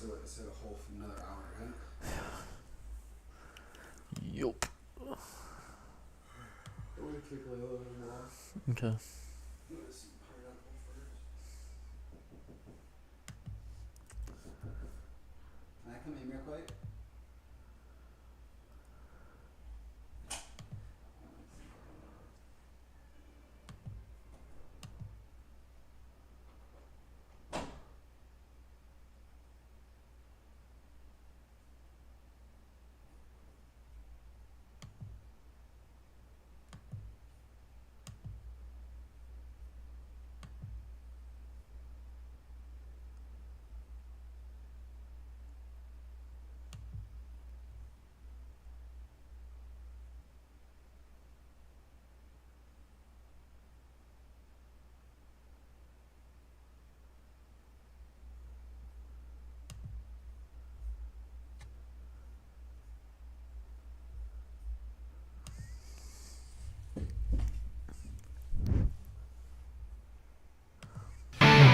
So a whole another hour, right? Yup. I'm gonna kick a little bit more. Okay. I'm gonna see pineapple first. Can I come in real quick?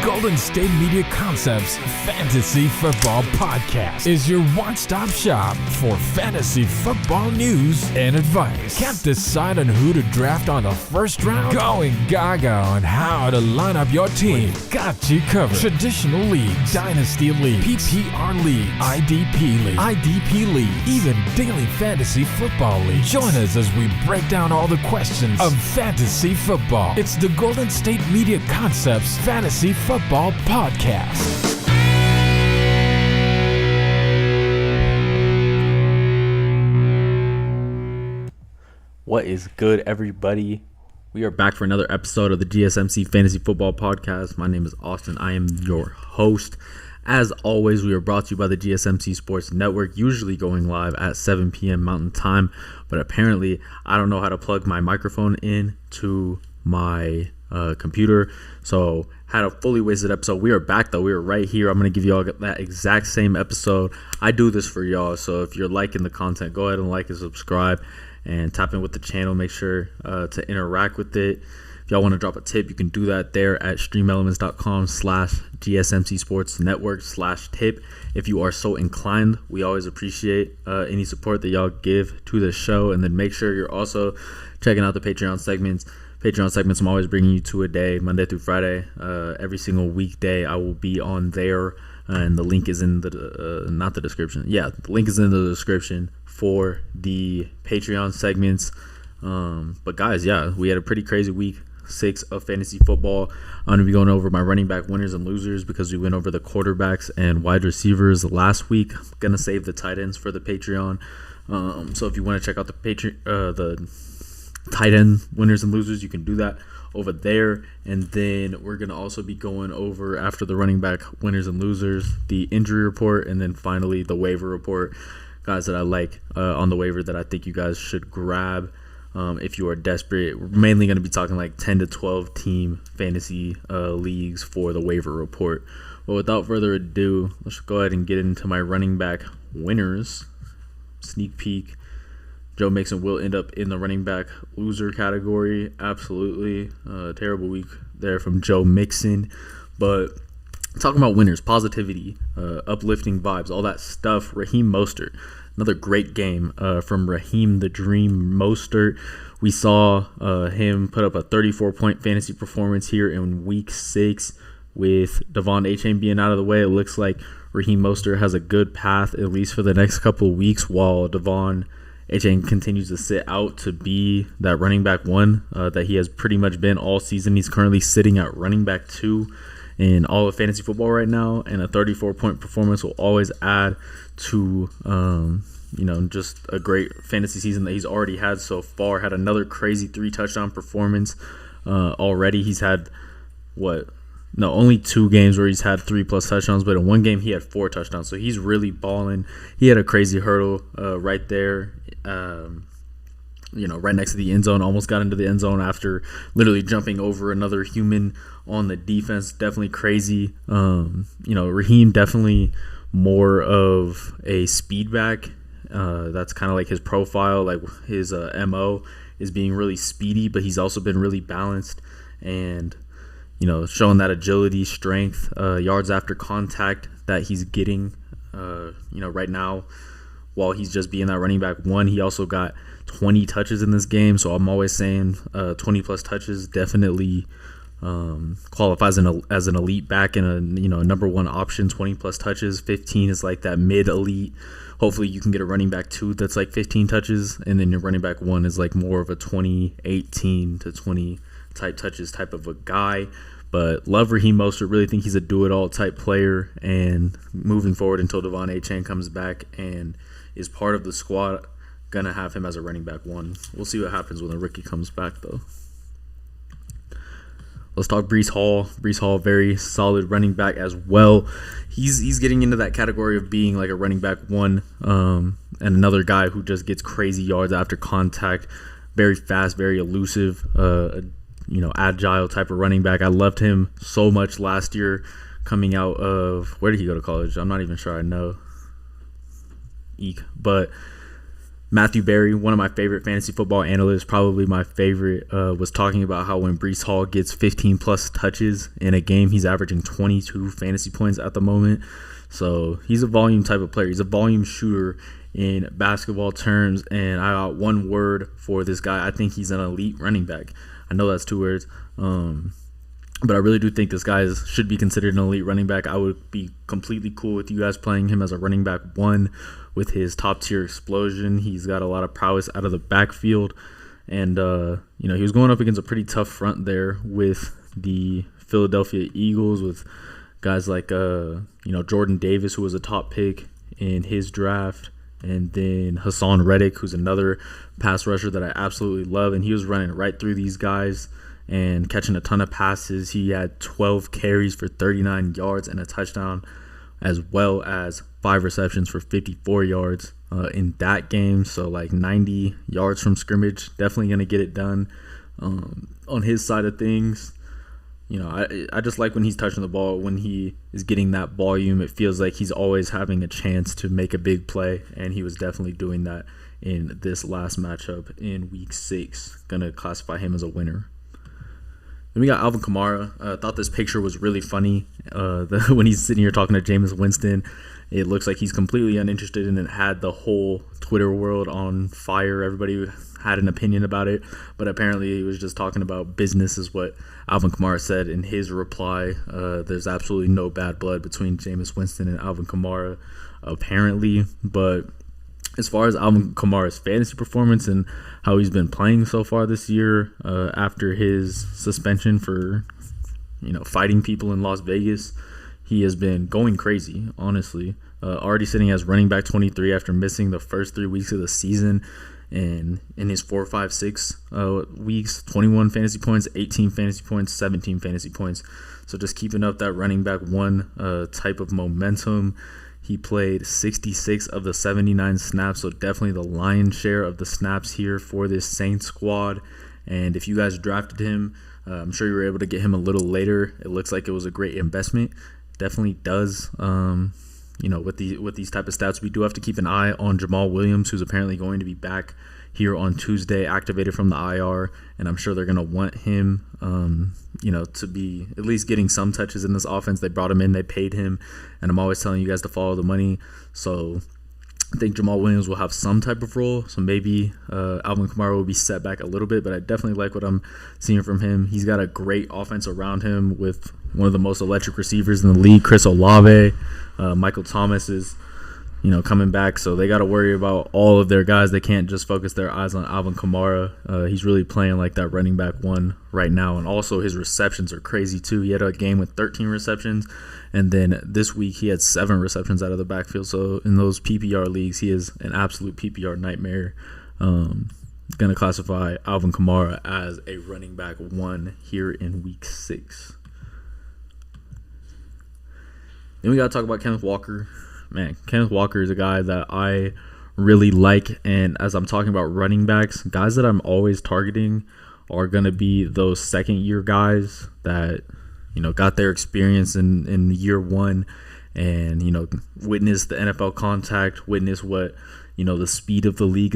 Golden State Media Concepts Fantasy Football Podcast is your one-stop shop for fantasy football news and advice. Can't decide on who to draft on the first round? Going gaga on how to line up your team. Got you covered. Traditional leagues, dynasty leagues, PPR leagues, IDP leagues, even daily fantasy football leagues. Join us as we break down all the questions of fantasy football. It's the Golden State Media Concepts Fantasy Football Podcast. What is good, everybody? We are back for another episode of the GSMC Fantasy Football Podcast. My name is Austin. I am your host. As always, we are brought to you by the GSMC Sports Network, usually going live at 7 p.m. Mountain Time. But apparently, I don't know how to plug my microphone in to my computer, so had a fully wasted episode. We are back though. We are right here. I'm going to give you all that exact same episode. I do this for y'all, so if you're liking the content, go ahead and like and subscribe and tap in with the channel. Make sure to interact with it. If y'all want to drop a tip, you can do that there at streamelements.com/gsmcsportsnetwork/tip. If you are so inclined, we always appreciate any support that y'all give to the show. And then make sure you're also checking out the Patreon segments. I'm always bringing you two a day, Monday through Friday. Every single weekday I will be on there, and the link is in the not the description. Yeah, the link is in the description for the Patreon segments. But guys, yeah, we had a pretty crazy week 6 of fantasy football. I'm going to be going over my running back winners and losers because we went over the quarterbacks and wide receivers last week. I'm going to save the tight ends for the Patreon. So if you want to check out the tight end winners and losers, you can do that over there. And then we're going to also be going over, after the running back winners and losers, the injury report, and then finally the waiver report, guys that I like on the waiver that I think you guys should grab if you are desperate. We're mainly going to be talking like 10 to 12 team fantasy leagues for the waiver report. But without further ado, let's go ahead and get into my running back winners. Sneak peek. Joe Mixon will end up in the running back loser category. Absolutely. Terrible week there from Joe Mixon. But talking about winners, positivity, uplifting vibes, all that stuff. Raheem Mostert. Another great game from Raheem the Dream Mostert. We saw him put up a 34-point fantasy performance here in week 6 with Devon Achane being out of the way. It looks like Raheem Mostert has a good path, at least for the next couple of weeks, while Devon Achane continues to sit out to be that running back 1 that he has pretty much been all season. He's currently sitting at running back 2 in all of fantasy football right now, and a 34-point performance will always add to just a great fantasy season that he's already had so far. Had another crazy 3-touchdown performance already. He's had only 2 games where he's had 3+ touchdowns, but in one game he had 4 touchdowns. So he's really balling. He had a crazy hurdle right there, right next to the end zone. Almost got into the end zone after literally jumping over another human on the defense. Definitely crazy. Raheem definitely more of a speed back. That's kind of like his profile. Like his MO is being really speedy, but he's also been really balanced and showing that agility, strength, yards after contact that he's getting Right now, while he's just being that running back one, he also got 20 touches in this game. So I'm always saying 20 plus touches definitely qualifies as an elite back and a number one option. 20 plus touches. 15 is like that mid elite. Hopefully you can get a running back two that's like 15 touches, and then your running back one is like more of a 18 to 20 type touches type of a guy. But love Raheem Mostert. Really think he's a do-it-all type player. And moving forward until Devon Achane comes back and is part of the squad, gonna have him as a running back one. We'll see what happens when the rookie comes back, though. Let's talk Breece Hall. Breece Hall, very solid running back as well. He's getting into that category of being like a running back one, and another guy who just gets crazy yards after contact. Very fast, very elusive, agile type of running back. I loved him so much last year coming out of, where did he go to college? I'm not even sure I know. But Matthew Berry, one of my favorite fantasy football analysts, probably my favorite, was talking about how when Breece Hall gets 15 plus touches in a game, he's averaging 22 fantasy points at the moment. So he's a volume type of player. He's a volume shooter in basketball terms, and I got one word for this guy. I think he's an elite running back. I know that's two words, but I really do think this guy should be considered an elite running back. I would be completely cool with you guys playing him as a running back one with his top-tier explosion. He's got a lot of prowess out of the backfield, and he was going up against a pretty tough front there with the Philadelphia Eagles, with guys like Jordan Davis, who was a top pick in his draft, and then Hassan Reddick, who's another pass rusher that I absolutely love, and he was running right through these guys and catching a ton of passes. He had 12 carries for 39 yards and a touchdown, as well as 5 receptions for 54 yards in that game. So like 90 yards from scrimmage, definitely going to get it done on his side of things. I just like when he's touching the ball, when he is getting that volume, it feels like he's always having a chance to make a big play, and he was definitely doing that in this last matchup in week 6. Gonna classify him as a winner. Then we got Alvin Kamara. Thought this picture was really funny. When he's sitting here talking to Jameis Winston, it looks like he's completely uninterested, and it had the whole Twitter world on fire. Everybody had an opinion about it, but apparently he was just talking about business, is what Alvin Kamara said in his reply. There's absolutely no bad blood between Jameis Winston and Alvin Kamara, apparently. But as far as Alvin Kamara's fantasy performance and how he's been playing so far this year, after his suspension for fighting people in Las Vegas, he has been going crazy, honestly. Already sitting as running back 23 after missing the first 3 weeks of the season. And in his 4, 5, 6 weeks, 21 fantasy points, 18 fantasy points, 17 fantasy points. So just keeping up that running back one type of momentum. He played 66 of the 79 snaps, so definitely the lion's share of the snaps here for this Saints squad. And if you guys drafted him, I'm sure you were able to get him a little later. It looks like it was a great investment. Definitely does. With these type of stats, we do have to keep an eye on Jamal Williams, who's apparently going to be back here on Tuesday, activated from the IR, and I'm sure they're going to want him, to be at least getting some touches in this offense. They brought him in, they paid him, and I'm always telling you guys to follow the money. So I think Jamal Williams will have some type of role. So maybe Alvin Kamara will be set back a little bit, but I definitely like what I'm seeing from him. He's got a great offense around him with one of the most electric receivers in the league, Chris Olave. Michael Thomas is, coming back, so they got to worry about all of their guys. They can't just focus their eyes on Alvin Kamara. He's really playing like that running back one right now, and also his receptions are crazy too. He had a game with 13 receptions, and then this week he had 7 receptions out of the backfield. So in those PPR leagues, he is an absolute PPR nightmare. Going to classify Alvin Kamara as a running back one here in week 6. Then we got to talk about Kenneth Walker. Man, Kenneth Walker is a guy that I really like, and as I'm talking about running backs, guys that I'm always targeting are going to be those second-year guys that, got their experience in year one and, witness the NFL contact, witness what, the speed of the league,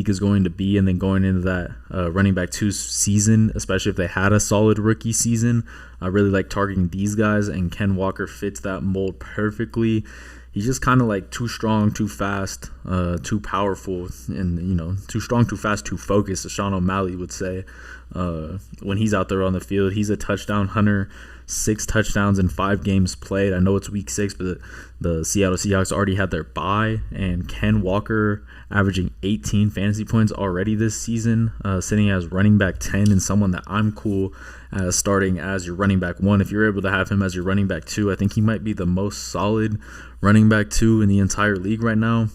is going to be. And then going into that running back 2 season, especially if they had a solid rookie season, I really like targeting these guys, and Ken Walker fits that mold perfectly. He's just kind of like too strong, too fast, too powerful, and, too strong, too fast, too focused, as Sean O'Malley would say. When he's out there on the field, he's a touchdown hunter, 6 touchdowns in 5 games played. I know it's week 6, but the Seattle Seahawks already had their bye, and Ken Walker averaging 18 fantasy points already this season, sitting as running back 10, and someone that I'm cool as starting as your running back 1. If you're able to have him as your running back 2, I think he might be the most solid running back 2 in the entire league right now.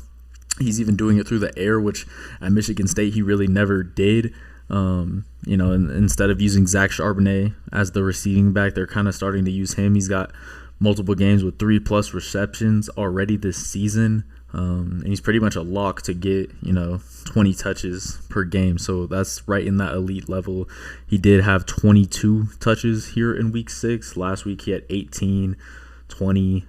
He's even doing it through the air, which at Michigan State he really never did. And instead of using Zach Charbonnet as the receiving back, they're kind of starting to use him. He's got multiple games with 3+ receptions already this season. And he's pretty much a lock to get, 20 touches per game. So that's right in that elite level. He did have 22 touches here in week 6. Last week he had 18, 20,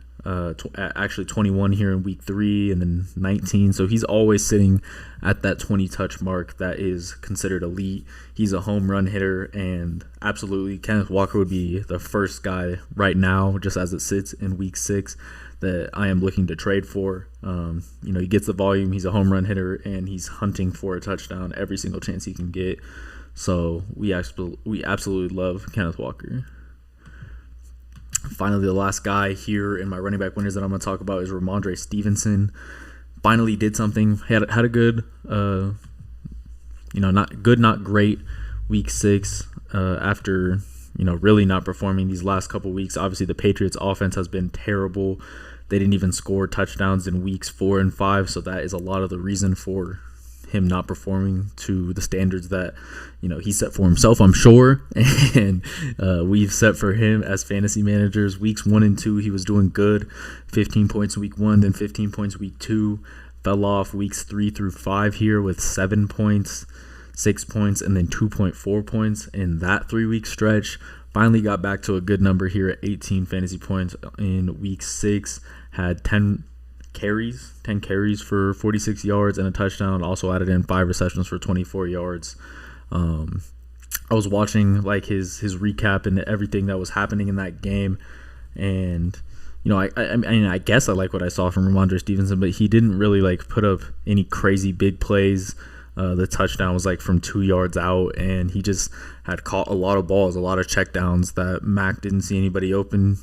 actually 21 here in week 3, and then 19. So he's always sitting at that 20 touch mark that is considered elite. He's a home run hitter, and absolutely Kenneth Walker would be the first guy right now, just as it sits in week 6, that I am looking to trade for. He gets the volume, he's a home run hitter, and he's hunting for a touchdown every single chance he can get. So we absolutely love Kenneth Walker. Finally, the last guy here in my running back winners that I'm going to talk about is Ramondre Stevenson. Finally did something, had a good, not good, not great week 6 after, really not performing these last couple weeks. Obviously, the Patriots offense has been terrible. They didn't even score touchdowns in weeks 4 and 5, so that is a lot of the reason for him not performing to the standards that he set for himself, I'm sure, and we've set for him as fantasy managers. Weeks 1 and 2 he was doing good, 15 points week 1, then 15 points week 2. Fell off weeks 3 through 5 here with 7 points, 6 points, and then 2.4 points in that 3-week stretch. Finally got back to a good number here at 18 fantasy points in week 6. Had 10 carries for 46 yards and a touchdown. Also added in 5 receptions for 24 yards. I was watching his recap and everything that was happening in that game, and I guess I like what I saw from Ramondre Stevenson, but he didn't really put up any crazy big plays. The touchdown was from 2 yards out, and he just had caught a lot of balls, a lot of checkdowns that Mac didn't see anybody open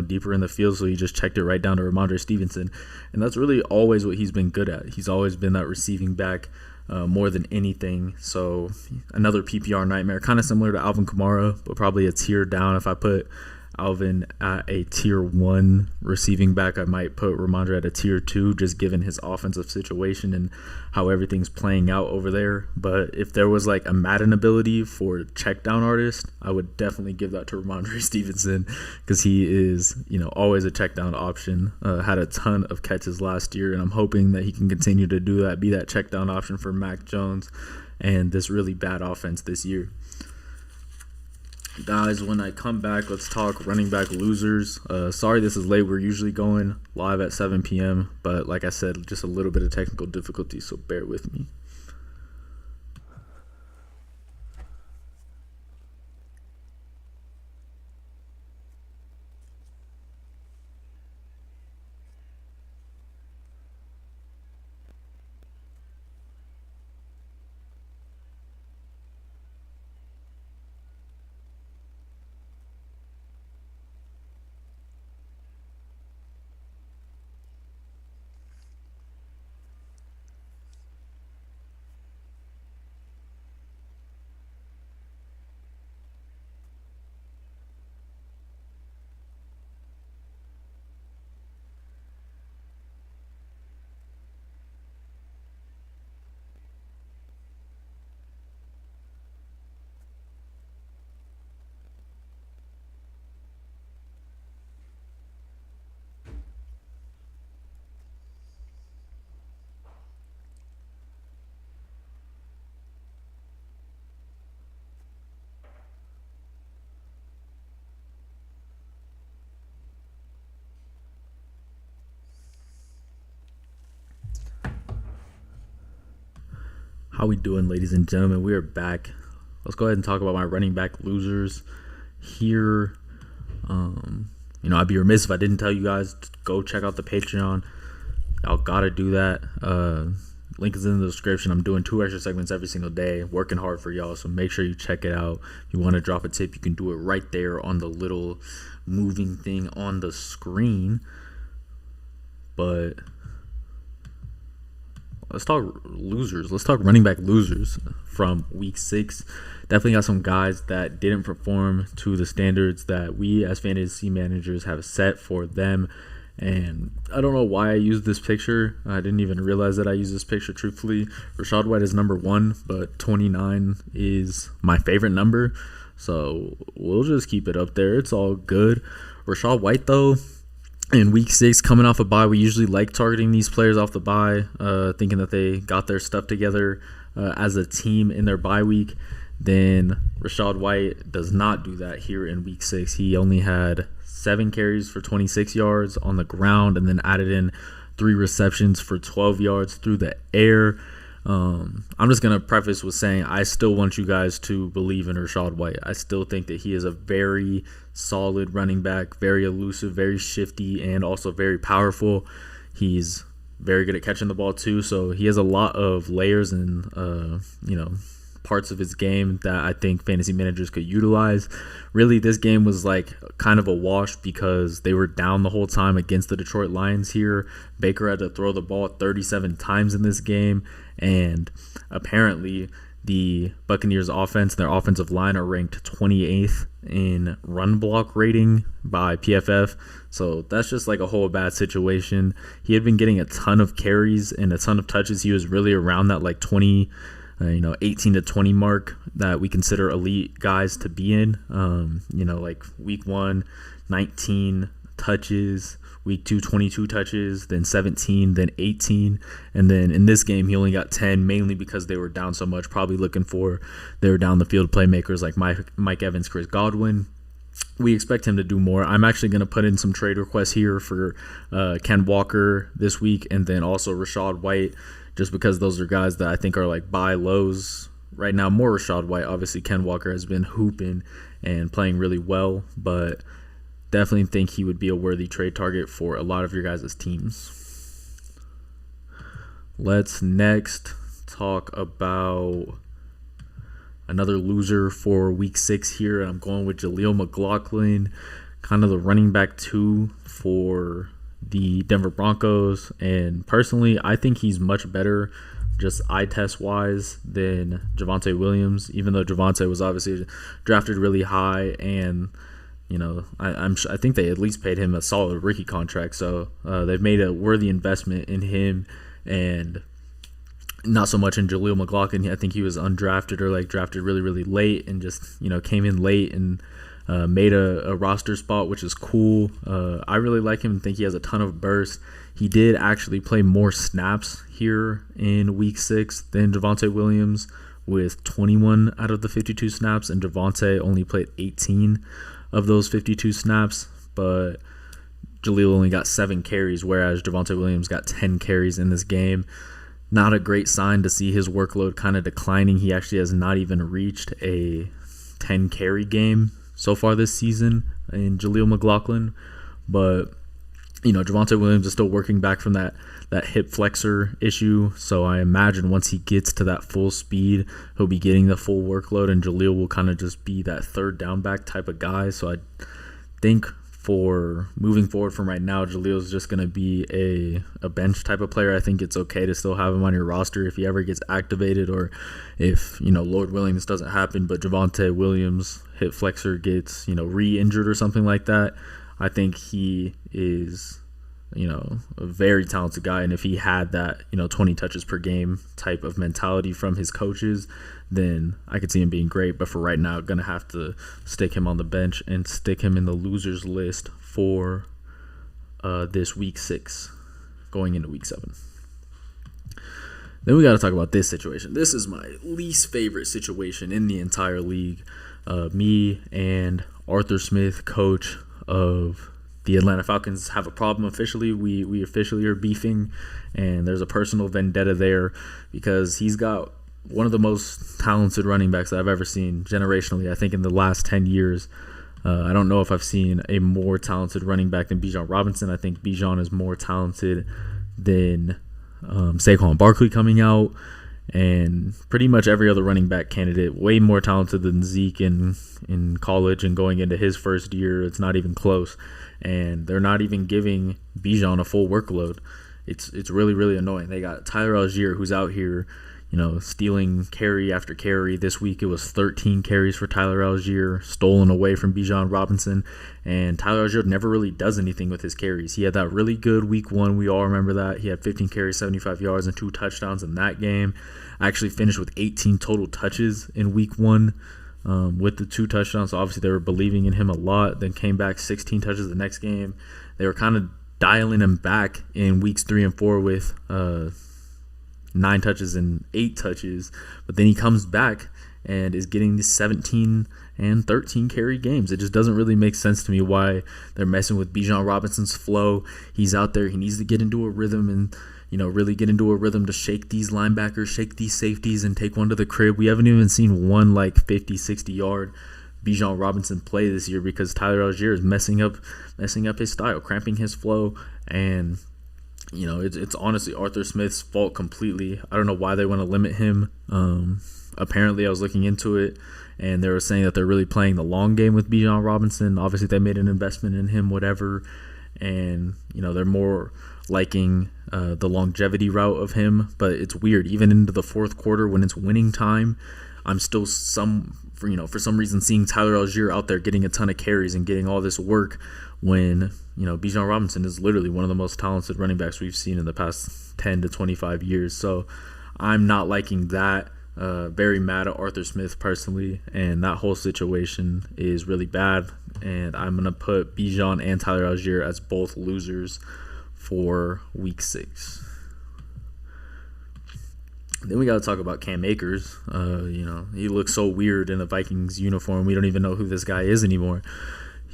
deeper in the field, so he just checked it right down to Ramondre Stevenson. And that's really always what he's been good at. He's always been that receiving back more than anything. So another PPR nightmare, kind of similar to Alvin Kamara, but probably a tier down. If I put Alvin at a tier 1 receiving back, I might put Ramondre at a tier 2, just given his offensive situation and how everything's playing out over there. But if there was a Madden ability for check down artist, I would definitely give that to Ramondre Stevenson, because he is always a check down option. Had a ton of catches last year, and I'm hoping that he can continue to do that, be that check down option for Mac Jones and this really bad offense this year. Guys, when I come back, let's talk running back losers. Sorry this is late. We're usually going live at 7 p.m., but like I said, just a little bit of technical difficulty, so bear with me. How we doing, ladies and gentlemen? We are back. Let's go ahead and talk about my running back losers here. I'd be remiss if I didn't tell you guys to go check out the Patreon. Y'all gotta do that. Link is in the description. I'm doing 2 extra segments every single day, working hard for y'all, so make sure you check it out. If you want to drop a tip, you can do it right there on the little moving thing on the screen. But let's talk losers. Let's talk running back losers from week 6. Definitely got some guys that didn't perform to the standards that we as fantasy managers have set for them. And I don't know why I used this picture. I didn't even realize that I used this picture, truthfully. Rachaad White is number 1, but 29 is my favorite number. So we'll just keep it up there. It's all good. Rachaad White, though, in week 6, coming off a bye, we usually like targeting these players off the bye, thinking that they got their stuff together as a team in their bye week. Then Rachaad White does not do that here in week 6. He only had 7 carries for 26 yards on the ground and then added in 3 receptions for 12 yards through the air. I'm just going to preface with saying I still want you guys to believe in Rachaad White. I still think that he is a very solid running back, very elusive, very shifty, and also very powerful. He's very good at catching the ball too, so he has a lot of layers and parts of his game that I think fantasy managers could utilize. Really, this game was like kind of a wash because they were down the whole time against the Detroit Lions here. Baker had to throw the ball 37 times in this game, and apparently the Buccaneers offense, their offensive line, are ranked 28th in run block rating by PFF. So that's just like a whole bad situation. He had been getting a ton of carries and a ton of touches. He was really around that like 18 to 20 mark that we consider elite guys to be in. Like week 1, 19 touches, week 2, 22 touches, then 17, then 18. And then in this game, he only got 10, mainly because they were down so much, probably looking for their down the field playmakers like Mike Evans, Chris Godwin. We expect him to do more. I'm actually going to put in some trade requests here for Ken Walker this week, and then also Rachaad White, just because those are guys that I think are like buy lows right now. More Rachaad White. Obviously, Ken Walker has been hooping and playing really well, but definitely think he would be a worthy trade target for a lot of your guys' teams. Let's next talk about another loser for week 6 here. I'm going with Jaleel McLaughlin, kind of the running back 2 for the Denver Broncos. And personally, I think he's much better just eye test wise than Javonte Williams, even though Javonte was obviously drafted really high, and I think they at least paid him a solid rookie contract. So they've made a worthy investment in him, and not so much in Jaleel McLaughlin. I think he was undrafted or like drafted really, really late and just, came in late and made a roster spot, which is cool. I really like him and think he has a ton of burst. He did actually play more snaps here in week 6 than Javonte Williams, with 21 out of the 52 snaps, and Javonte only played 18 of those 52 snaps, but Jaleel only got 7 carries, whereas Javonte Williams got 10 carries in this game. Not a great sign to see his workload kind of declining. He actually has not even reached a 10 carry game so far this season in Jaleel McLaughlin. But, Javonte Williams is still working back from that hip flexor issue. So I imagine once he gets to that full speed, he'll be getting the full workload, and Jaleel will kind of just be that third down back type of guy. So I think for moving forward from right now, Jaleel's just going to be a bench type of player. I think it's okay to still have him on your roster if he ever gets activated, or if, Lord willing, this doesn't happen, but Javonte Williams' hip flexor gets, re-injured or something like that. I think he is, a very talented guy. And if he had that, 20 touches per game type of mentality from his coaches, then I could see him being great. But for right now, going to have to stick him on the bench and stick him in the losers list for this week 6 going into week 7. Then we got to talk about this situation. This is my least favorite situation in the entire league. Me and Arthur Smith, coach of the Atlanta Falcons, have a problem officially. We officially are beefing, and there's a personal vendetta there because he's got one of the most talented running backs that I've ever seen generationally. I think in the last 10 years, I don't know if I've seen a more talented running back than Bijan Robinson. I think Bijan is more talented than Saquon Barkley coming out, and pretty much every other running back candidate. Way more talented than Zeke in college and going into his first year. It's not even close, and they're not even giving Bijan a full workload. It's really, really annoying. They got Tyler Algier, who's out here, stealing carry after carry. This week it was 13 carries for Tyler Algier, stolen away from Bijan Robinson. And Tyler Algier never really does anything with his carries. He had that really good week 1. We all remember that. He had 15 carries, 75 yards, and 2 touchdowns in that game. I actually finished with 18 total touches in week 1 with the 2 touchdowns. So obviously they were believing in him a lot. Then came back 16 touches the next game. They were kind of dialing him back in weeks 3 and 4 with 9 touches and 8 touches, but then he comes back and is getting these 17 and 13 carry games. It just doesn't really make sense to me why they're messing with Bijan Robinson's flow. He's out there. He needs to get into a rhythm and, really get into a rhythm to shake these linebackers, shake these safeties, and take one to the crib. We haven't even seen one 50, 60-yard Bijan Robinson play this year because Tyler Algier is messing up his style, cramping his flow, and it's honestly Arthur Smith's fault completely. I don't know why they want to limit him. Apparently, I was looking into it, and they were saying that they're really playing the long game with Bijan Robinson. Obviously, they made an investment in him, whatever, and they're more liking the longevity route of him. But it's weird, even into the fourth quarter when it's winning time, I'm still for some reason seeing Tyler Algier out there getting a ton of carries and getting all this work when Bijan Robinson is literally one of the most talented running backs we've seen in the past 10 to 25 years. So I'm not liking that. Very mad at Arthur Smith personally, and that whole situation is really bad. And I'm going to put Bijan and Tyler Algier as both losers for week 6. Then we got to talk about Cam Akers. He looks so weird in a Vikings uniform. We don't even know who this guy is anymore.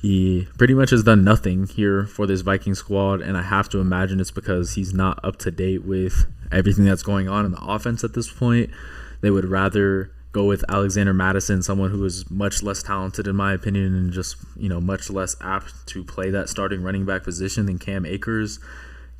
He pretty much has done nothing here for this Viking squad, and I have to imagine it's because he's not up to date with everything that's going on in the offense at this point. They would rather go with Alexander Mattison, someone who is much less talented in my opinion and just, much less apt to play that starting running back position than Cam Akers.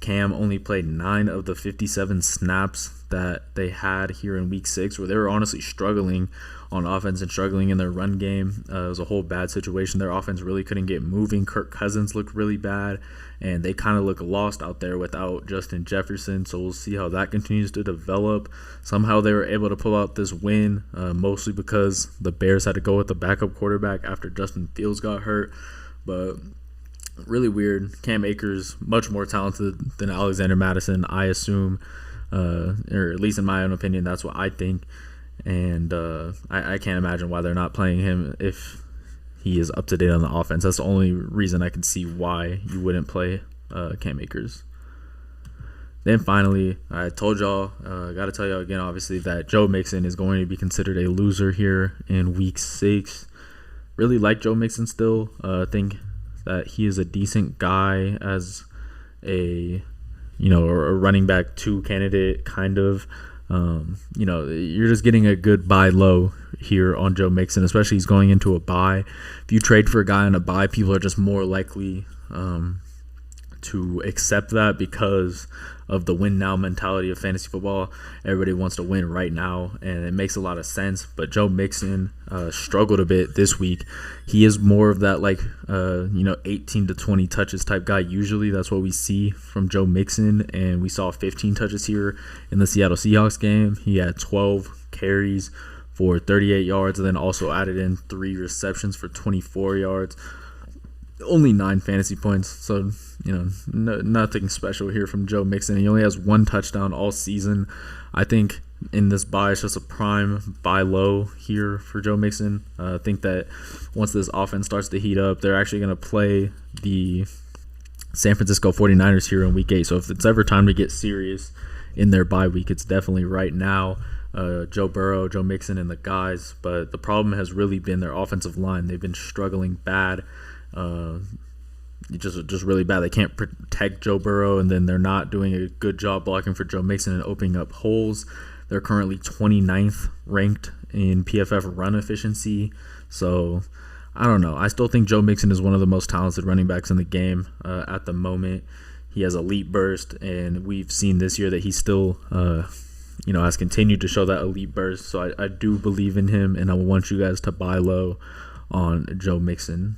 Cam only played 9 of the 57 snaps that they had here in week 6, where they were honestly struggling on offense and struggling in their run game. It was a whole bad situation. Their offense really couldn't get moving. Kirk Cousins looked really bad, and they kind of look lost out there without Justin Jefferson. So we'll see how that continues to develop. Somehow they were able to pull out this win, mostly because the Bears had to go with the backup quarterback after Justin Fields got hurt. But really weird. Cam Akers, much more talented than Alexander Mattison, I assume, or at least in my own opinion, that's what I think. And I can't imagine why they're not playing him if he is up to date on the offense. That's the only reason I can see why you wouldn't play Cam Akers. Then finally, I told y'all, got to tell y'all again, obviously, that Joe Mixon is going to be considered a loser here in week 6. Really like Joe Mixon still. Think that he is a decent guy as a running back 2 candidate, kind of. You're just getting a good buy low here on Joe Mixon, especially he's going into a bye. If you trade for a guy on a bye, people are just more likely to accept that because of the win now mentality of fantasy football. Everybody wants to win right now, and it makes a lot of sense. But Joe Mixon struggled a bit this week. He is more of that 18 to 20 touches type guy. Usually that's what we see from Joe Mixon, and we saw 15 touches here in the Seattle Seahawks game. He had 12 carries for 38 yards, and then also added in 3 receptions for 24 yards. Only 9 fantasy points, so nothing special here from Joe Mixon. He only has 1 touchdown all season. I think in this buy, it's just a prime buy low here for Joe Mixon. I think that once this offense starts to heat up, they're actually going to play the San Francisco 49ers here in week 8. So if it's ever time to get serious in their bye week, it's definitely right now. Joe Burrow, Joe Mixon, and the guys. But the problem has really been their offensive line. They've been struggling bad. Just really bad. They can't protect Joe Burrow, and then they're not doing a good job blocking for Joe Mixon and opening up holes. They're currently 29th ranked in PFF run efficiency. So I don't know. I still think Joe Mixon is one of the most talented running backs in the game at the moment. He has elite burst, and we've seen this year that he still has continued to show that elite burst. So I do believe in him, and I want you guys to buy low on Joe Mixon.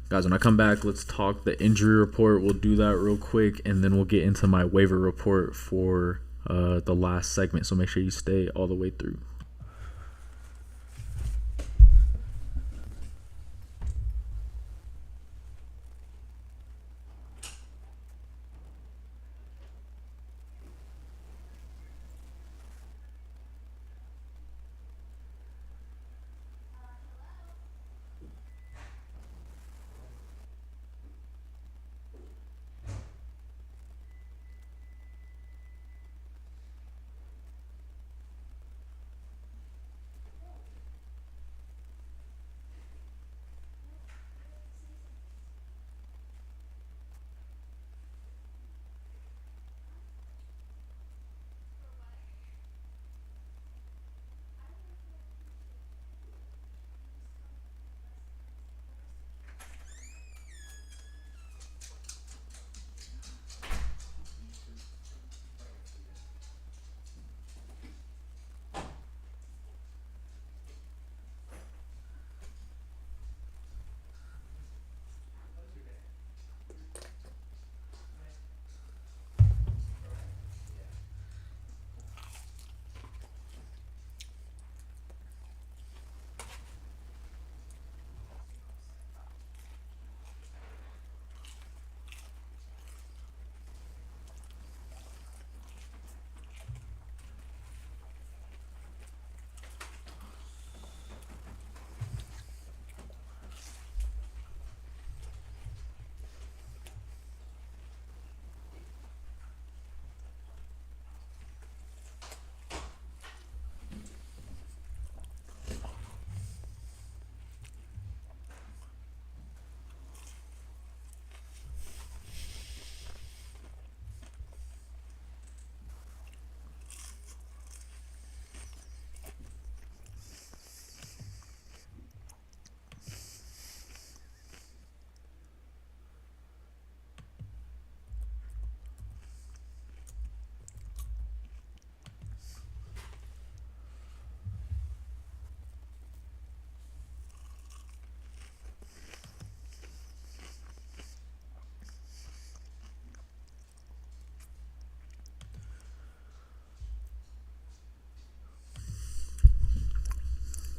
Guys, when I come back, let's talk the injury report. We'll do that real quick, and then we'll get into my waiver report for the last segment. So make sure you stay all the way through.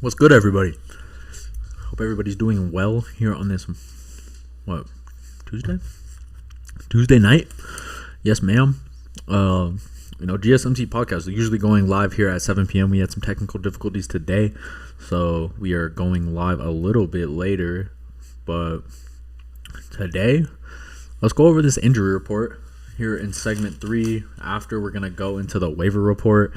What's good, everybody? Hope everybody's doing well here on this, Tuesday night? Yes, ma'am. GSMC podcast. We're usually going live here at 7 p.m. We had some technical difficulties today, so we are going live a little bit later. But today, let's go over this injury report here in segment 3. After, we're going to go into the waiver report,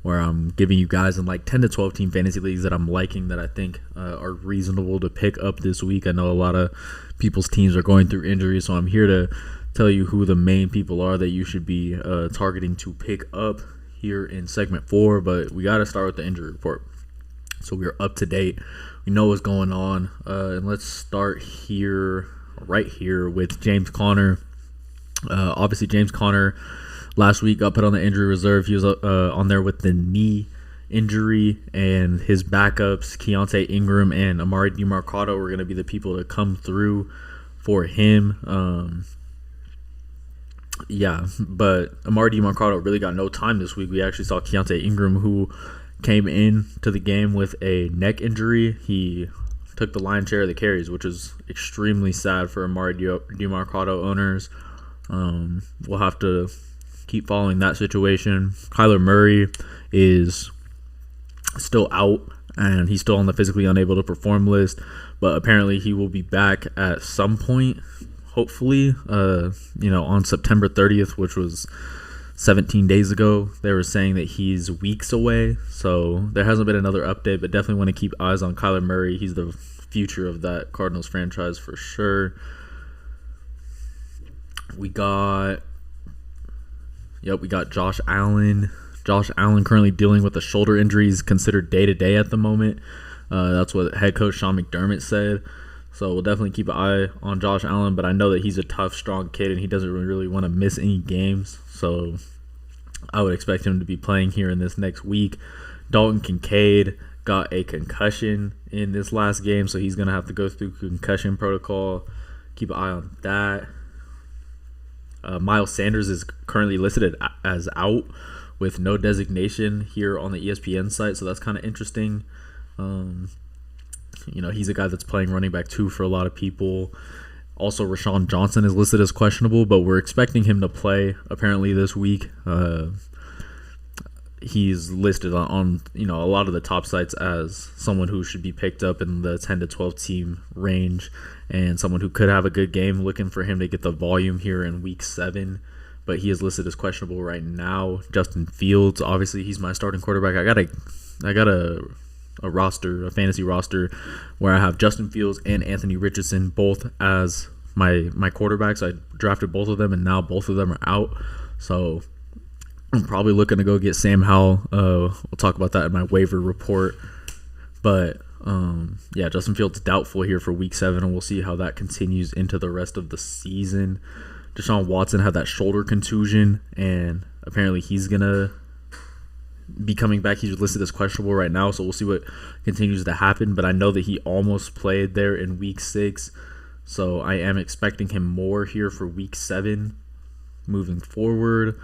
where I'm giving you guys in like 10 to 12 team fantasy leagues that I'm liking, that I think are reasonable to pick up this week. I know a lot of people's teams are going through injuries, so I'm here to tell you who the main people are that you should be targeting to pick up here in segment 4. But we got to start with the injury report, so we're up to date. We know what's going on, and let's start right here with James Conner. Obviously, James Conner last week got put on the injury reserve. He was on there with the knee injury, and his backups, Keontae Ingram and Amari DeMarcado, were going to be the people to come through for him. But Amari DeMarcado really got no time this week. We actually saw Keontae Ingram, who came in to the game with a neck injury. He took the lion's share of the carries, which is extremely sad for Amari DeMarcado owners. We'll have to keep following that situation. Kyler Murray is still out, and he's still on the physically unable to perform list, but apparently he will be back at some point, hopefully, on September 30th, which was 17 days ago. They were saying that he's weeks away, so there hasn't been another update, but definitely want to keep eyes on Kyler Murray. He's the future of that Cardinals franchise for sure. We got Josh Allen, Josh Allen currently dealing with a shoulder injury. He's considered day-to-day at the moment. That's what head coach Sean McDermott said. So we'll definitely keep an eye on Josh Allen, but I know that he's a tough, strong kid, and he doesn't really want to miss any games. So I would expect him to be playing here in this next week. Dalton Kincaid got a concussion in this last game, so he's going to have to go through concussion protocol. Keep an eye on that. Miles Sanders is currently listed as out with no designation here on the ESPN site, so that's kind of interesting. He's a guy that's playing running back 2 for a lot of people. Also, Rashawn Johnson is listed as questionable, but we're expecting him to play apparently this week. He's listed on a lot of the top sites as someone who should be picked up in the 10 to 12 team range and someone who could have a good game. Looking for him to get the volume here in week 7, but he is listed as questionable right now. Justin Fields, obviously he's my starting quarterback. I got a fantasy roster where I have Justin Fields and Anthony Richardson both as my quarterbacks. I drafted both of them, and now both of them are out. So I'm probably looking to go get Sam Howell. We'll talk about that in my waiver report. But Justin Fields doubtful here for week 7, and we'll see how that continues into the rest of the season. Deshaun Watson had that shoulder contusion, and apparently he's gonna be coming back. He's listed as questionable right now, so we'll see what continues to happen. But I know that he almost played there in week 6, so I am expecting him more here for week 7 moving forward.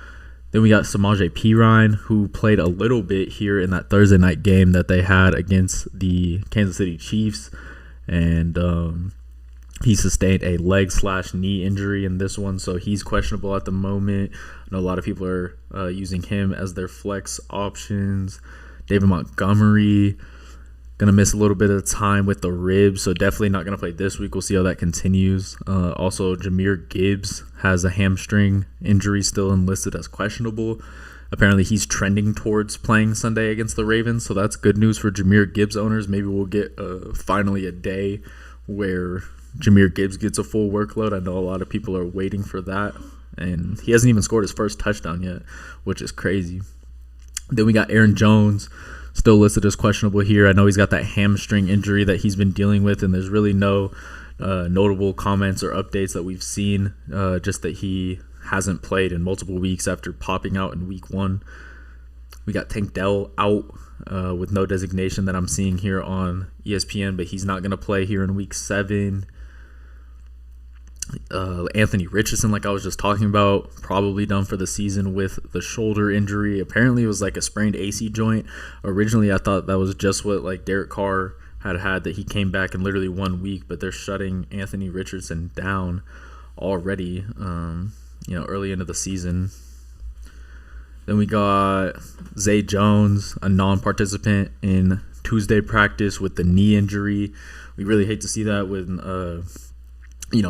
Then we got Samaje Perine, who played a little bit here in that Thursday night game that they had against the Kansas City Chiefs, and he sustained a leg/knee injury in this one, so he's questionable at the moment. I know a lot of people are using him as their flex options. David Montgomery going to miss a little bit of time with the ribs, so definitely not going to play this week. We'll see how that continues. Also, Jahmyr Gibbs has a hamstring injury still enlisted as questionable. Apparently, he's trending towards playing Sunday against the Ravens, so that's good news for Jahmyr Gibbs owners. Maybe we'll get finally a day where Jahmyr Gibbs gets a full workload. I know a lot of people are waiting for that, and he hasn't even scored his first touchdown yet, which is crazy. Then we got Aaron Jones, still listed as questionable here. I know he's got that hamstring injury that he's been dealing with, and there's really no notable comments or updates that we've seen, just that he hasn't played in multiple weeks after popping out in week 1. We got Tank Dell out with no designation that I'm seeing here on ESPN, but he's not going to play here in week 7. Anthony Richardson, like I was just talking about, probably done for the season with the shoulder injury. Apparently it was like a sprained AC joint. Originally I thought that was just what like Derek Carr had, that he came back in literally 1 week, but they're shutting Anthony Richardson down already early into the season. Then we got Zay Jones, a non-participant in Tuesday practice with the knee injury. We really hate to see that when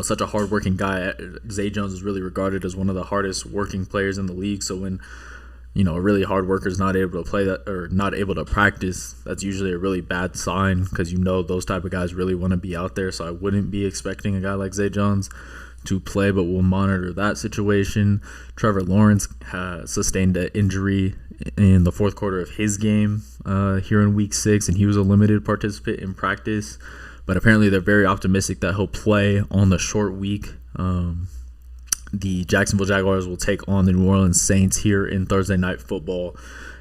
such a hard-working guy. Zay Jones is really regarded as one of the hardest working players in the league. So when a really hard worker is not able to play that or not able to practice, that's usually a really bad sign, because those type of guys really want to be out there. So I wouldn't be expecting a guy like Zay Jones to play, but we'll monitor that situation. Trevor Lawrence sustained an injury in the fourth quarter of his game here in week 6, and he was a limited participant in practice. But apparently they're very optimistic that he'll play on the short week. The Jacksonville Jaguars will take on the New Orleans Saints here in Thursday Night Football.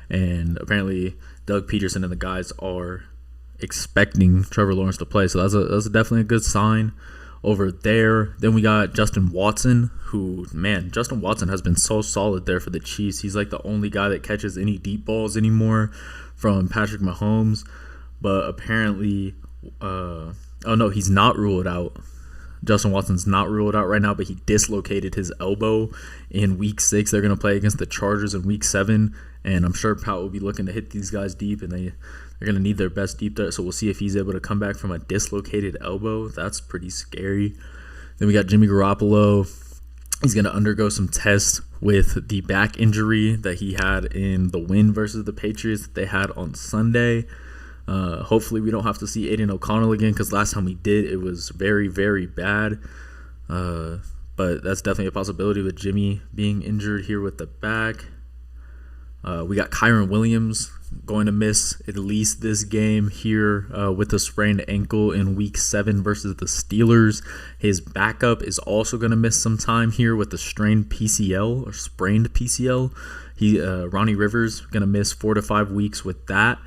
And apparently Doug Peterson and the guys are expecting Trevor Lawrence to play. So that's definitely a good sign over there. Then we got Justin Watson, Justin Watson has been so solid there for the Chiefs. He's like the only guy that catches any deep balls anymore from Patrick Mahomes. But apparently... he's not ruled out. Justin Watson's not ruled out right now, but he dislocated his elbow in week 6. They're going to play against the Chargers in week 7, and I'm sure Pat will be looking to hit these guys deep, and they're going to need their best deep threat. So we'll see if he's able to come back from a dislocated elbow. That's pretty scary. Then we got Jimmy Garoppolo. He's going to undergo some tests with the back injury that he had in the win versus the Patriots that they had on Sunday. Hopefully we don't have to see Aiden O'Connell again, because last time we did, it was very, very bad. But that's definitely a possibility with Jimmy being injured here with the back. We got Kyron Williams going to miss at least this game here with a sprained ankle in Week 7 versus the Steelers. His backup is also going to miss some time here with the sprained PCL. Ronnie Rivers going to miss 4 to 5 weeks with that.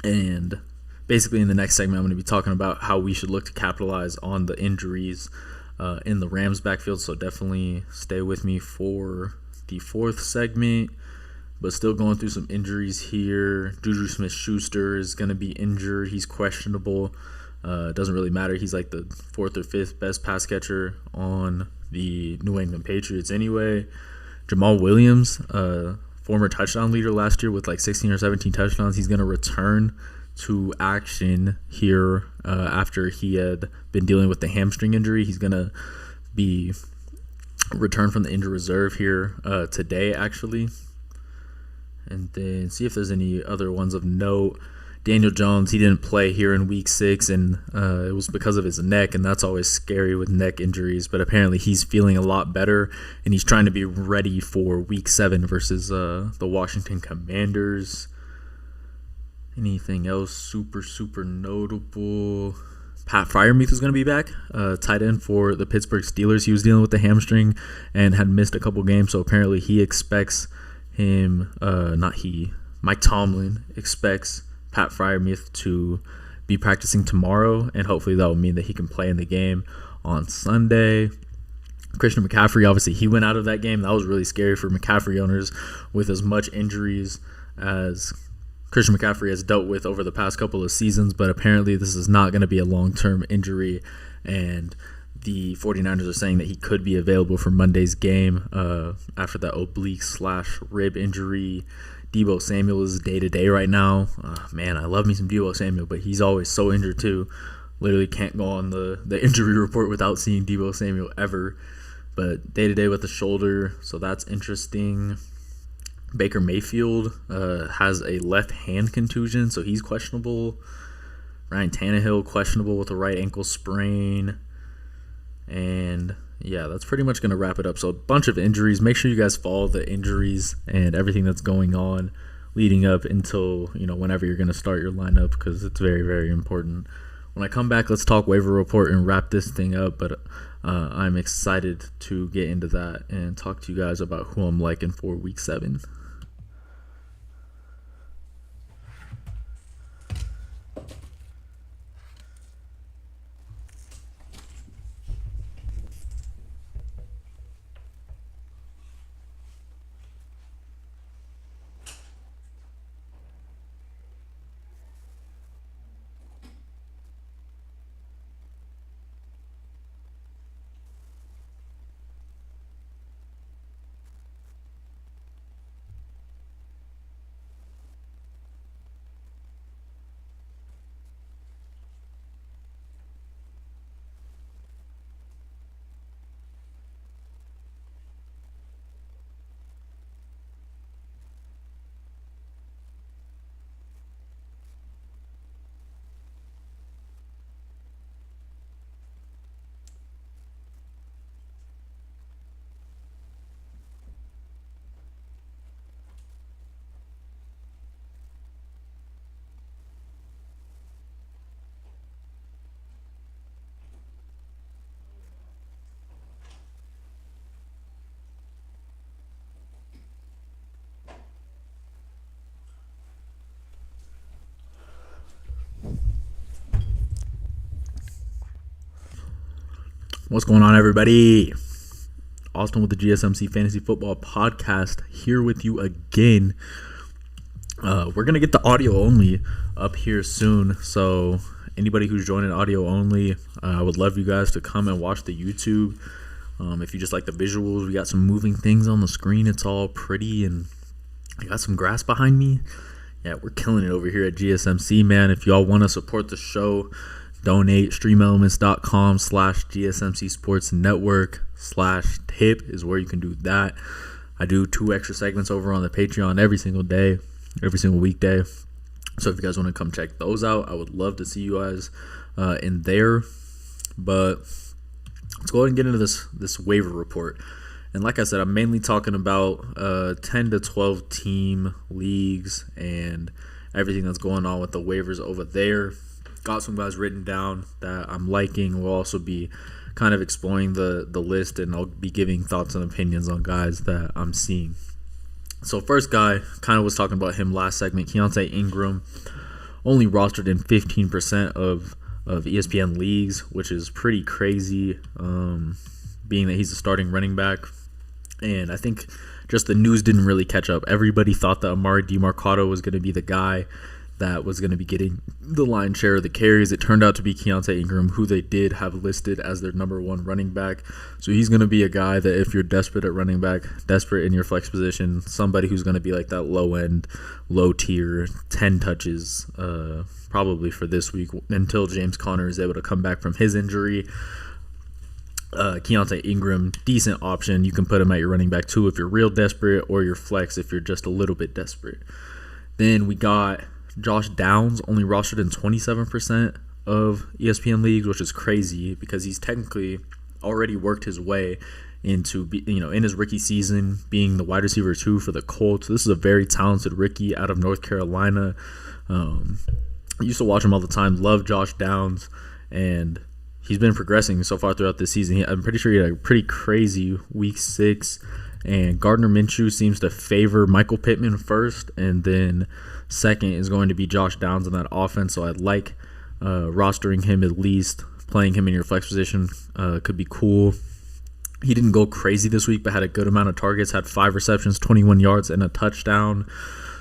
And basically in the next segment, I'm going to be talking about how we should look to capitalize on the injuries in the Rams backfield. So definitely stay with me for the 4th segment. But still going through some injuries here. Juju Smith-Schuster is going to be injured. He's questionable. Doesn't really matter. He's like the 4th or 5th best pass catcher on the New England Patriots anyway. Jamal Williams, former touchdown leader last year with like 16 or 17 touchdowns. He's going to return to action here after he had been dealing with the hamstring injury. He's going to be returned from the injured reserve here today, actually. And then see if there's any other ones of note. Daniel Jones, he didn't play here in Week 6, and it was because of his neck, and that's always scary with neck injuries. But apparently he's feeling a lot better, and he's trying to be ready for Week 7 versus the Washington Commanders. Anything else super notable? Pat Freiermuth is going to be back, tight end for the Pittsburgh Steelers. He was dealing with the hamstring and had missed a couple games, so apparently he expects Mike Tomlin expects Pat Freiermuth to be practicing tomorrow, and hopefully that will mean that he can play in the game on Sunday. Christian McCaffrey, obviously he went out of that game. That was really scary for McCaffrey owners with as much injuries as Christian McCaffrey has dealt with over the past couple of seasons, but apparently this is not going to be a long-term injury, and the 49ers are saying that he could be available for Monday's game after that oblique/rib injury. Deebo Samuel is day-to-day right now. Man, I love me some Deebo Samuel, but he's always so injured too. Literally can't go on the injury report without seeing Deebo Samuel ever. But day-to-day with the shoulder, so that's interesting. Baker Mayfield has a left hand contusion, so he's questionable. Ryan Tannehill questionable with a right ankle sprain. And yeah, that's pretty much going to wrap it up. So a bunch of injuries. Make sure you guys follow the injuries and everything that's going on leading up until, whenever you're going to start your lineup, because it's very, very important. When I come back, let's talk waiver report and wrap this thing up. But I'm excited to get into that and talk to you guys about who I'm liking for Week 7. What's going on, everybody? Austin with the GSMC Fantasy Football Podcast here with you again. We're going to get the audio only up here soon. So anybody who's joining audio only, I would love you guys to come and watch the YouTube. If you just like the visuals, we got some moving things on the screen. It's all pretty, and I got some grass behind me. Yeah, we're killing it over here at GSMC, man. If y'all want to support the show, donate. streamelements.com/GSMCsportsnetwork/tip is where you can do that. I do 2 extra segments over on the Patreon every single day, every single weekday. So if you guys want to come check those out, I would love to see you guys in there. But let's go ahead and get into this waiver report. And like I said, I'm mainly talking about 10 to 12 team leagues and everything that's going on with the waivers over there. Got some guys written down that I'm liking. We'll also be kind of exploring the list, and I'll be giving thoughts and opinions on guys that I'm seeing. So first guy, kind of was talking about him last segment, Keontae Ingram, only rostered in 15% of ESPN leagues, which is pretty crazy, being that he's a starting running back. And I think just the news didn't really catch up. Everybody thought that Amari DiMercato was going to be the guy that was going to be getting the lion's share of the carries. It turned out to be Keontae Ingram, who they did have listed as their number one running back. So he's going to be a guy that if you're desperate at running back, desperate in your flex position, somebody who's going to be like that low-end, low-tier, 10 touches probably for this week until James Conner is able to come back from his injury. Keontae Ingram, decent option. You can put him at your running back too if you're real desperate, or your flex if you're just a little bit desperate. Then we got Josh Downs, only rostered in 27% of ESPN leagues, which is crazy because he's technically already worked his way into, in his rookie season, being the wide receiver 2 for the Colts. This is a very talented rookie out of North Carolina. I used to watch him all the time. Love Josh Downs, and he's been progressing so far throughout this season. I'm pretty sure he had a pretty crazy week 6, and Gardner Minshew seems to favor Michael Pittman first, and then second is going to be Josh Downs in that offense. So I'd like rostering him at least. Playing him in your flex position could be cool. He didn't go crazy this week, but had a good amount of targets, had 5 receptions, 21 yards, and a touchdown.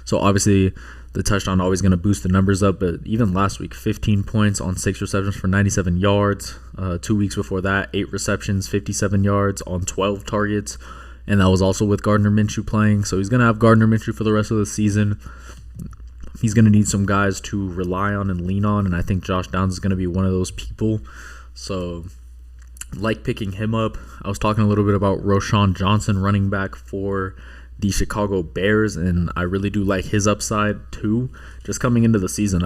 So obviously the touchdown always going to boost the numbers up, but even last week, 15 points on 6 receptions for 97 yards. 2 weeks before that, 8 receptions, 57 yards on 12 targets, and that was also with Gardner Minshew playing. So he's going to have Gardner Minshew for the rest of the season. He's going to need some guys to rely on and lean on, and I think Josh Downs is going to be one of those people. So like picking him up. I was talking a little bit about Roschon Johnson, running back for the Chicago Bears, and I really do like his upside too. Just coming into the season,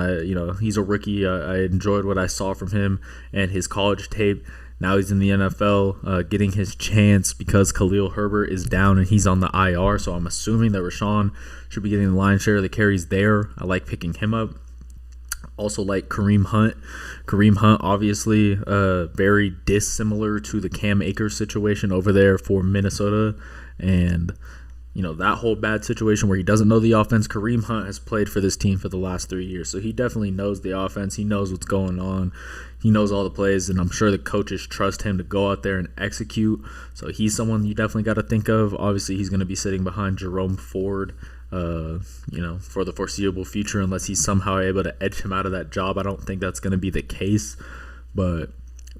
he's a rookie. I enjoyed what I saw from him and his college tape. Now he's in the NFL, getting his chance because Khalil Herbert is down and he's on the IR. So I'm assuming that Roschon should be getting the lion's share of the carries there. I like picking him up. Also like Kareem Hunt. Kareem Hunt, obviously, very dissimilar to the Cam Akers situation over there for Minnesota. And that whole bad situation where he doesn't know the offense. Kareem Hunt has played for this team for the last 3 years, so he definitely knows the offense. He knows what's going on. He knows all the plays, and I'm sure the coaches trust him to go out there and execute. So he's someone you definitely got to think of. Obviously, he's going to be sitting behind Jerome Ford, for the foreseeable future, unless he's somehow able to edge him out of that job. I don't think that's going to be the case, but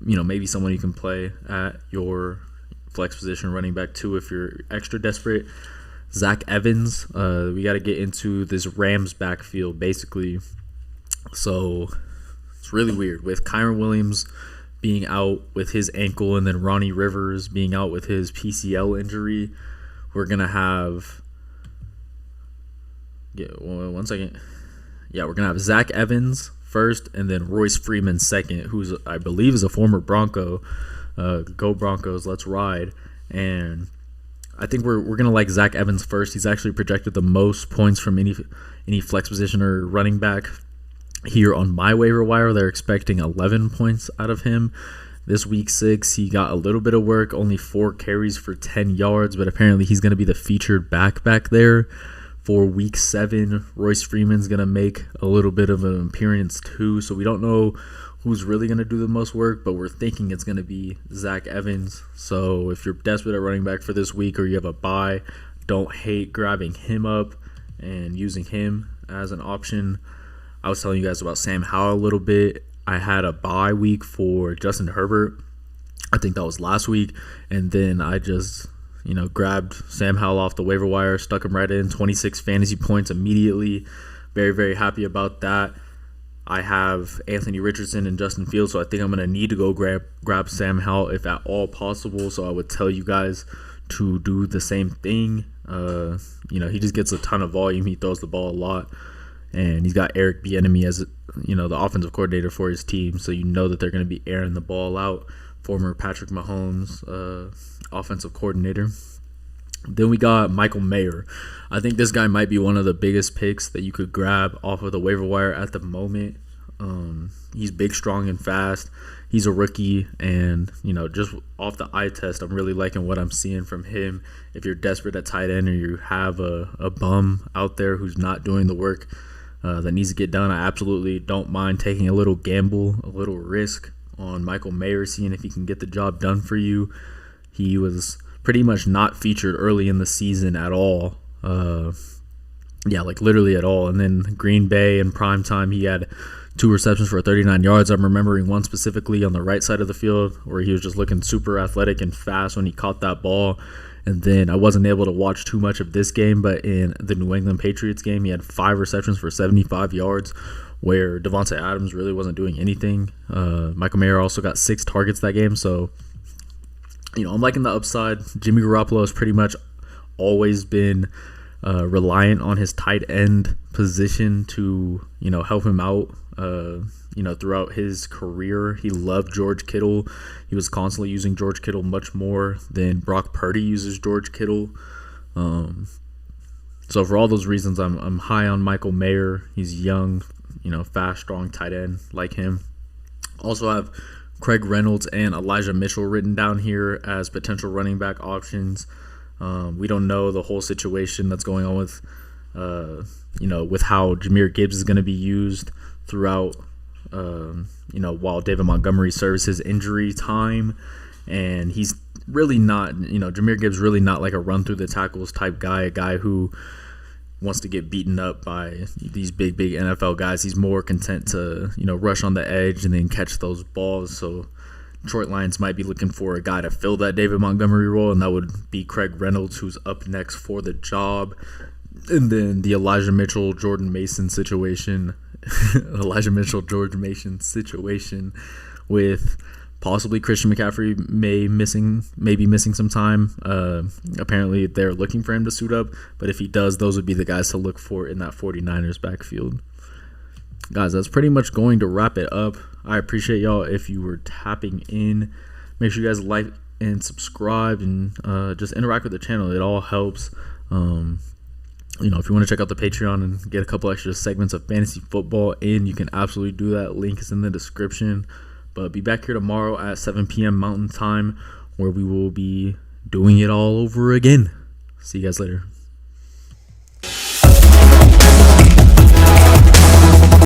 maybe someone you can play at your flex position, running back too, if you're extra desperate. Zach Evans, we got to get into this Rams backfield basically. So it's really weird with Kyren Williams being out with his ankle and then Ronnie Rivers being out with his PCL injury. We're going to have we're going to have Zach Evans first and then Royce Freeman second, who's I believe is a former Bronco. Go Broncos, let's ride. And I think we're gonna like Zach Evans first. He's actually projected the most points from any flex position or running back here on my waiver wire. They're expecting 11 points out of him. This week 6, he got a little bit of work, only 4 carries for 10 yards, but apparently he's gonna be the featured back there for week 7. Royce Freeman's gonna make a little bit of an appearance too, so we don't know who's really going to do the most work, but we're thinking it's going to be Zach Evans. So if you're desperate at running back for this week or you have a bye, don't hate grabbing him up and using him as an option. I was telling you guys about Sam Howell a little bit. I had a bye week for Justin Herbert. I think that was last week. And then I just, grabbed Sam Howell off the waiver wire, stuck him right in, 26 fantasy points immediately. Very, very happy about that. I have Anthony Richardson and Justin Fields, so I think I'm going to need to go grab Sam Howell if at all possible. So I would tell you guys to do the same thing. He just gets a ton of volume. He throws the ball a lot. And he's got Eric Bieniemy as, the offensive coordinator for his team. So that they're going to be airing the ball out. Former Patrick Mahomes offensive coordinator. Then we got Michael Mayer. I think this guy might be one of the biggest picks that you could grab off of the waiver wire at the moment. He's big, strong, and fast. He's a rookie, and just off the eye test, I'm really liking what I'm seeing from him. If you're desperate at tight end or you have a bum out there who's not doing the work that needs to get done, I absolutely don't mind taking a little gamble, a little risk on Michael Mayer, seeing if he can get the job done for you. He was pretty much not featured early in the season at all. Literally at all. And then Green Bay in prime time, he had 2 receptions for 39 yards. I'm remembering one specifically on the right side of the field where he was just looking super athletic and fast when he caught that ball. And then I wasn't able to watch too much of this game, but in the New England Patriots game, he had 5 receptions for 75 yards where Devontae Adams really wasn't doing anything. Michael Mayer also got 6 targets that game. So, I'm liking the upside. Jimmy Garoppolo has pretty much always been reliant on his tight end position to, help him out, throughout his career. He loved George Kittle. He was constantly using George Kittle much more than Brock Purdy uses George Kittle. So for all those reasons, I'm high on Michael Mayer. He's young, fast, strong tight end like him. Also have Craig Reynolds and Elijah Mitchell written down here as potential running back options. We don't know the whole situation that's going on with, with how Jahmyr Gibbs is going to be used throughout, while David Montgomery serves his injury time. And he's really not, Jahmyr Gibbs really not like a run through the tackles type guy, a guy who wants to get beaten up by these big NFL guys. He's more content to, rush on the edge and then catch those balls. So Detroit Lions might be looking for a guy to fill that David Montgomery role, and that would be Craig Reynolds, who's up next for the job. And then the Elijah Mitchell, Jordan Mason situation, with possibly Christian McCaffrey may be missing some time. Apparently they're looking for him to suit up, but if he does, those would be the guys to look for in that 49ers backfield. Guys, that's pretty much going to wrap it up. I appreciate y'all if you were tapping in. Make sure you guys like and subscribe and just interact with the channel. It all helps. If you want to check out the Patreon and get a couple extra segments of fantasy football in, you can absolutely do that. Link is in the description. But be back here tomorrow at 7 p.m. Mountain Time where we will be doing it all over again. See you guys later.